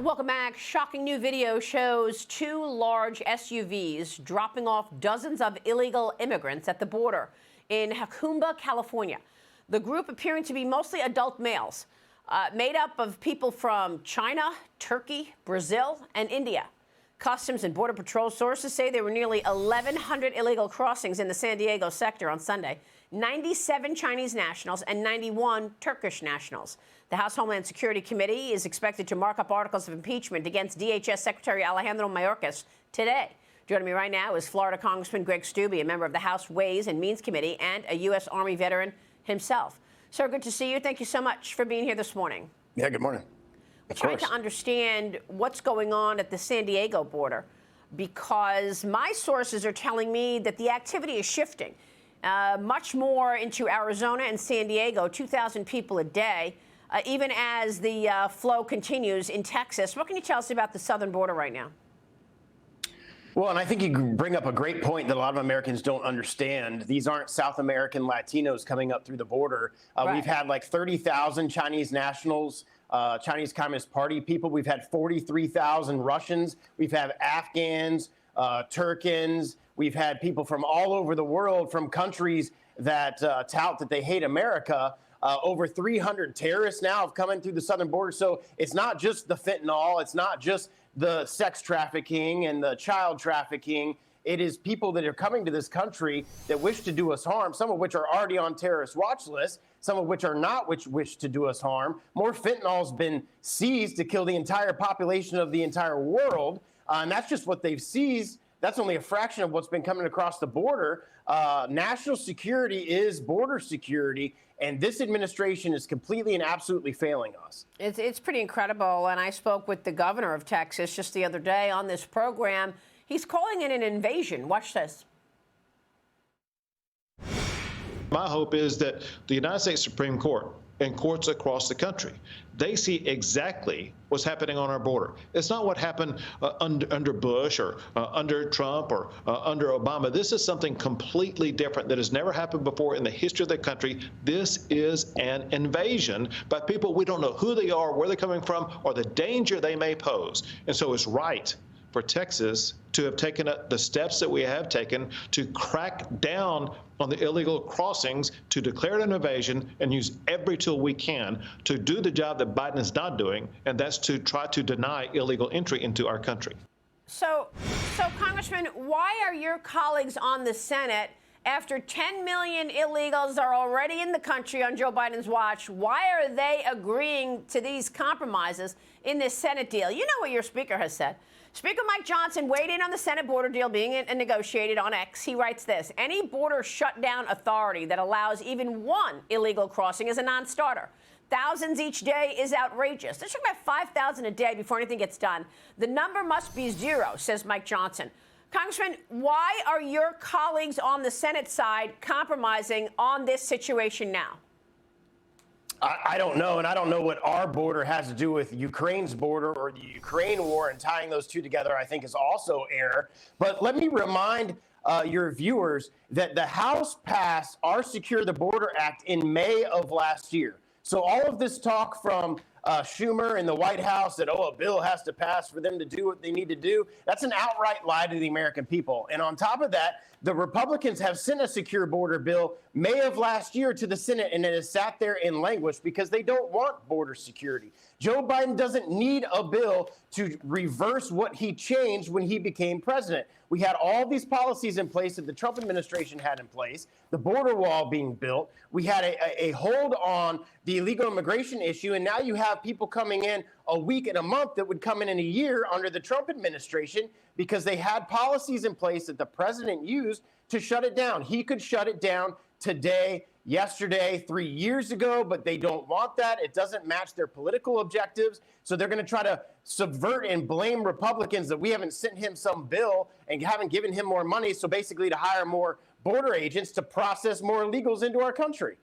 Welcome back. Shocking new video shows two large SUVs dropping off dozens of illegal immigrants at the border in Headquartered, California. The group appearing to be mostly adult males, made up of people from China, Turkey, Brazil, and India. Customs and Border Patrol sources say there were nearly 1,100 illegal crossings in the San Diego sector on Sunday, 97 Chinese nationals and 91 Turkish nationals. The House Homeland Security Committee is expected to mark up articles of impeachment against DHS Secretary Alejandro Mayorkas today. Joining me right now is Florida Congressman Greg Steube, a member of the House Ways and Means Committee and a U.S. Army veteran himself. Sir, good to see you. Thank you so much for being here this morning. Yeah, good morning. We're trying to understand what's going on at the San Diego border, because my sources are telling me that the activity is shifting much more into Arizona and San Diego, 2,000 people a day, even as the flow continues in Texas. What can you tell us about the southern border right now? Well, and I think you bring up a great point that a lot of Americans don't understand. These aren't South American Latinos coming up through the border. Right. We've had like 30,000 Chinese nationals, Chinese Communist Party people. We've had 43,000 Russians. We've had Afghans, Turkans. We've had people from all over the world, from countries that tout that they hate America. Over 300 terrorists now have come in through the southern border. So it's not just the fentanyl. It's not just the sex trafficking and the child trafficking. It is people that are coming to this country that wish to do us harm, some of which are already on terrorist watch lists, some of which are not, which wish to do us harm. More fentanyl has been seized to kill the entire population of the entire world. And that's just what they've seized. That's only a fraction of what's been coming across the border. National security is border security, and this administration is completely and absolutely failing us. It's pretty incredible, and I spoke with the governor of Texas just the other day on this program. He's calling it an invasion. Watch this. My hope is that the United States Supreme Court and courts across the country, they see exactly what's happening on our border. It's not what happened under Bush or under Trump or under Obama. This is something completely different that has never happened before in the history of the country. This is an invasion by people we don't know who they are, where they're coming from, or the danger they may pose. And so it's right for Texas to have taken the steps that we have taken to crack down on the illegal crossings, to declare it an invasion and use every tool we can to do the job that Biden is not doing, and that's to try to deny illegal entry into our country. So Congressman, why are your colleagues on the Senate, after 10 million illegals are already in the country on Joe Biden's watch, why are they agreeing to these compromises in this Senate deal? You know what your speaker has said. Speaker Mike Johnson weighed in on the Senate border deal being negotiated on X. He writes this: any border shutdown authority that allows even one illegal crossing is a non-starter. Thousands each day is outrageous. They're talking about 5,000 a day before anything gets done. The number must be zero, says Mike Johnson. Congressman, why are your colleagues on the Senate side compromising on this situation now? I don't know, and I don't know what our border has to do with Ukraine's border or the Ukraine war, and tying those two together, I think, is also error. But let me remind your viewers that the House passed our Secure the Border Act in May of last year. So all of this talk from Schumer and the White House that, a bill has to pass for them to do what they need to do, that's an outright lie to the American people. And on top of that, the Republicans have sent a secure border bill May of last year to the Senate, and it has sat there in languish because they don't want border security. Joe Biden doesn't need a bill to reverse what he changed when he became president. We had all these policies in place that the Trump administration had in place, the border wall being built. We had a hold on the illegal immigration issue, and now you have people coming in a week and a month that would come in a year under the Trump administration because they had policies in place that the president used to shut it down. He could shut it down today, yesterday, 3 years ago, but they don't want that. It doesn't match their political objectives. So they're going to try to subvert and blame Republicans that we haven't sent him some bill and haven't given him more money. So basically to hire more border agents to process more illegals into our country.